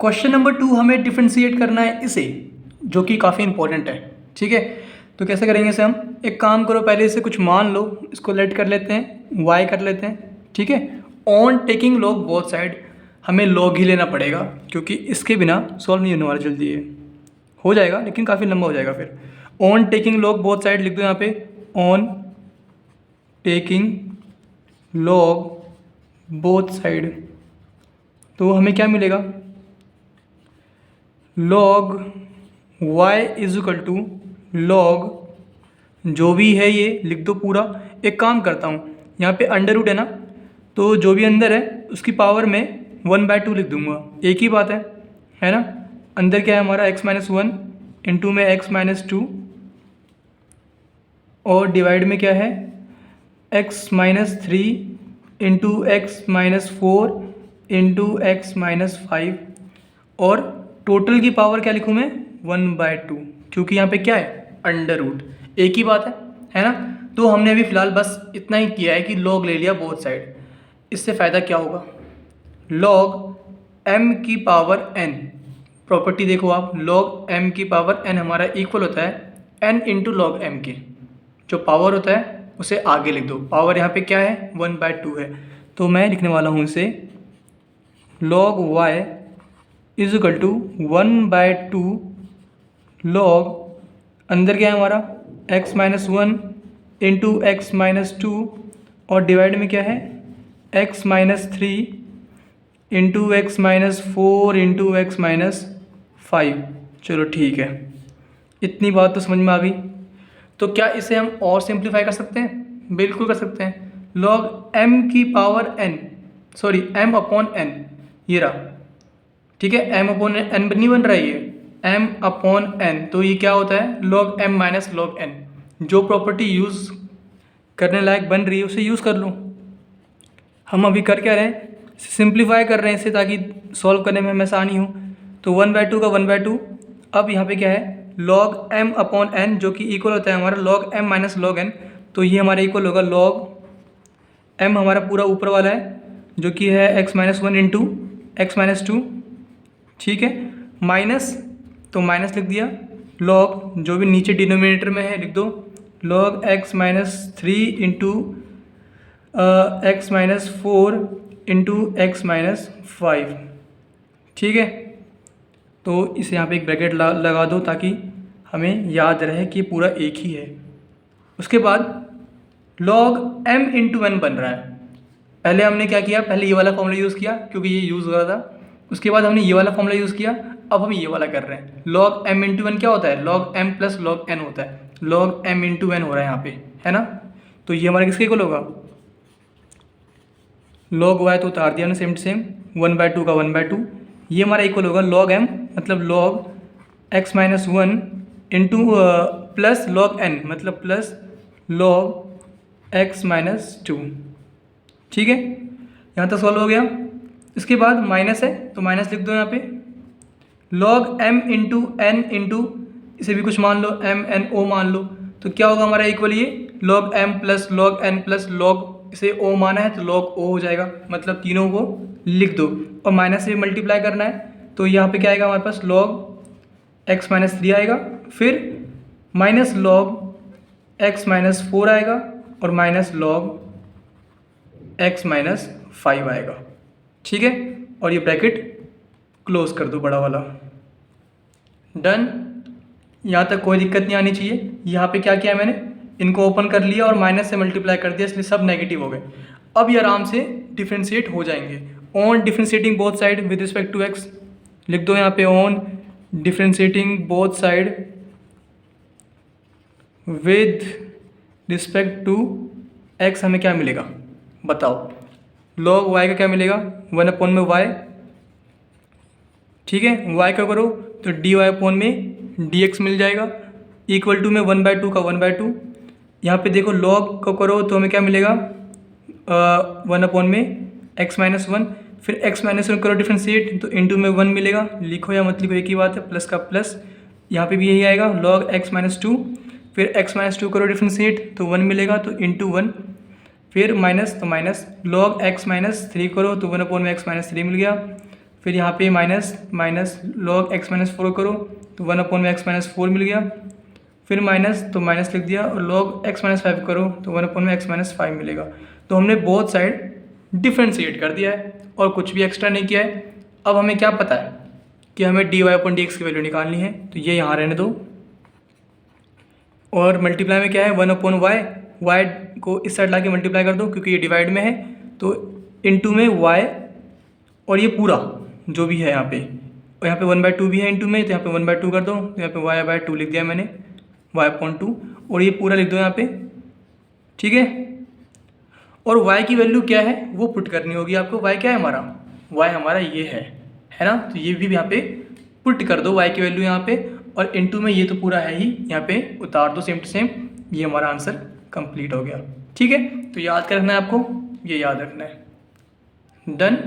Question number 2 हमें differentiate करना है इसे, जो कि काफ़ी इंपॉर्टेंट है। ठीक है, तो कैसे करेंगे इसे हम? एक काम करो, पहले इसे कुछ मान लो, इसको लेट कर लेते हैं, y कर लेते हैं। ठीक है, on taking log both side, हमें लॉग ही लेना पड़ेगा क्योंकि इसके बिना सॉल्व नहीं होने वाला जल्दी। ये हो जाएगा लेकिन काफ़ी लंबा हो जाएगा। फिर on taking log both side लिख दो यहाँ पे, on taking log both side. तो हमें क्या मिलेगा? Log y is equal to log जो भी है ये लिख दो पूरा। एक काम करता हूँ, यहाँ पे अंडर रूट है ना, तो जो भी अंदर है उसकी पावर में 1/2 लिख दूंगा। एक ही बात है ना। अंदर क्या है हमारा x-1, इंटू में x-2, और डिवाइड में क्या है x-3 into x-4 into x-5, और टोटल की पावर क्या लिखूँ मैं? 1/2, क्योंकि यहाँ पे क्या है? Under root. एक ही बात है ना। तो हमने अभी फ़िलहाल बस इतना ही किया है कि लॉग ले लिया बोथ साइड। इससे फ़ायदा क्या होगा? लॉग m की पावर n, प्रॉपर्टी देखो आप, लॉग m की पावर n हमारा इक्वल होता है n इंटू लॉग m के। जो पावर होता है उसे आगे लिख दो। पावर यहाँ पे क्या है? 1/2 है। तो मैं लिखने वाला हूँ इसे log y is equal to 1/2 log, अंदर क्या है हमारा x-1 इंटू x-2, और डिवाइड में क्या है x-3 into x-4 into x-5। चलो ठीक है, इतनी बात तो समझ में आ गई। तो क्या इसे हम और सिंप्लीफाई कर सकते हैं? बिल्कुल कर सकते हैं। लॉग m की power n, sorry m upon n, ये रहा। ठीक है, m अपॉन n नहीं बन रहा है ये, m अपॉन n, तो ये क्या होता है? log m minus log n। जो प्रॉपर्टी यूज़ करने लायक बन रही है उसे यूज़ कर लो। हम अभी कर क्या रहे हैं? सिंप्लीफाई कर रहे हैं इसे, ताकि सॉल्व करने में हमें आसानी हो। तो 1/2 का 1/2, अब यहाँ पे क्या है? log m अपॉन n, जो कि इक्वल होता है हमारा log m minus log n। तो ये हमारा इक्वल होगा log m, हमारा पूरा ऊपर वाला है, जो कि है x-1 इंटू x-2। ठीक है, माइनस, तो माइनस लिख दिया। लॉग जो भी नीचे डिनोमिनेटर में है लिख दो, log x-3 into x-4 into x-5। ठीक है, तो इसे यहाँ पे एक ब्रैकेट लगा दो ताकि हमें याद रहे कि पूरा एक ही है। उसके बाद log m इंटू n बन रहा है। पहले हमने क्या किया? पहले ये वाला फॉर्मूला यूज़ किया क्योंकि ये यूज़ हो रहा था। उसके बाद हमने ये वाला फॉर्मूला यूज़ किया, अब हम ये वाला कर रहे हैं। log m इंटू n क्या होता है? log m plus log n होता है। log m इंटू n हो रहा है यहाँ पे, है ना। तो ये हमारा किसके इक्वल होगा? log y तो उतार दिया हमने सेम टू सेम, 1/2 का 1/2। ये हमारा इक्वल होगा log m, मतलब log x-1 into plus log n, मतलब प्लस log x-2। ठीक है, यहाँ तक सॉल्व हो गया। इसके बाद माइनस है तो माइनस लिख दो यहाँ पे। log m into n into, इसे भी कुछ मान लो, m n o मान लो, तो क्या होगा हमारा इक्वल? ये log m plus log n plus log, इसे o माना है तो log o हो जाएगा, मतलब तीनों को लिख दो। और माइनस से मल्टीप्लाई करना है तो यहाँ पे क्या आएगा हमारे पास? log x-3 आएगा, फिर माइनस log x-4 आएगा, और माइनस log x-5 आएगा। ठीक है, और ये ब्रैकेट क्लोज कर दो बड़ा वाला। डन, यहाँ तक कोई दिक्कत नहीं आनी चाहिए। यहाँ पे क्या किया मैंने? इनको ओपन कर लिया और माइनस से मल्टीप्लाई कर दिया, इसलिए सब नेगेटिव हो गए। अब ये आराम से डिफ्रेंशिएट हो जाएंगे। On differentiating both side with respect to x लिख दो यहाँ पे, on differentiating both side with respect to x हमें क्या मिलेगा बताओ? log y का क्या मिलेगा? 1/y। ठीक है, y का करो तो dy अपॉन में dx मिल जाएगा, इक्वल टू में 1/2 का 1/2। यहाँ पे देखो log को करो तो हमें क्या मिलेगा? 1/में x-1, फिर x-1 करो डिफ्रेंशिएट तो इंटू में 1 मिलेगा। लिखो या मत लिखो एक ही बात है, प्लस का प्लस, यहाँ पे भी यही आएगा log x-2, फिर x-2 करो डिफ्रेंशिएट तो 1 मिलेगा, तो इंटू 1, फिर माइनस तो माइनस, log x-3 करो तो 1/में x-3 मिल गया, फिर यहाँ पे माइनस log x माइनस 4 करो तो 1/x माइनस 4 मिल गया, फिर माइनस तो माइनस लिख दिया, और log x माइनस 5 करो तो 1/x माइनस 5 मिलेगा। तो हमने बोथ साइड डिफ्रेंशिएट कर दिया है और कुछ भी एक्स्ट्रा नहीं किया है। अब हमें क्या पता है कि हमें dy/dx की वैल्यू निकालनी है, तो ये यहाँ रहने दो, और मल्टीप्लाई में क्या है 1/y, y को इस साइड ला के मल्टीप्लाई कर दो क्योंकि ये डिवाइड में है, तो इनटू में y और ये पूरा जो भी है यहाँ पे, और यहाँ पे 1/2 भी है इनटू में, तो यहाँ पे 1/2 कर दो, तो यहाँ पे y/2 लिख दिया मैंने, y/2, और ये पूरा लिख दो यहाँ पे, ठीक है। और y की वैल्यू क्या है वो पुट करनी होगी आपको। y क्या है हमारा, y हमारा ये है ना, तो ये भी यहाँ पे पुट कर दो y की वैल्यू यहाँ पे, और इनटू में ये तो पूरा है ही, यहाँ पे उतार दो सेम टू सेम, ये हमारा आंसर कंप्लीट हो गया। ठीक है, तो याद कर रखना है आपको, ये याद रखना है। डन।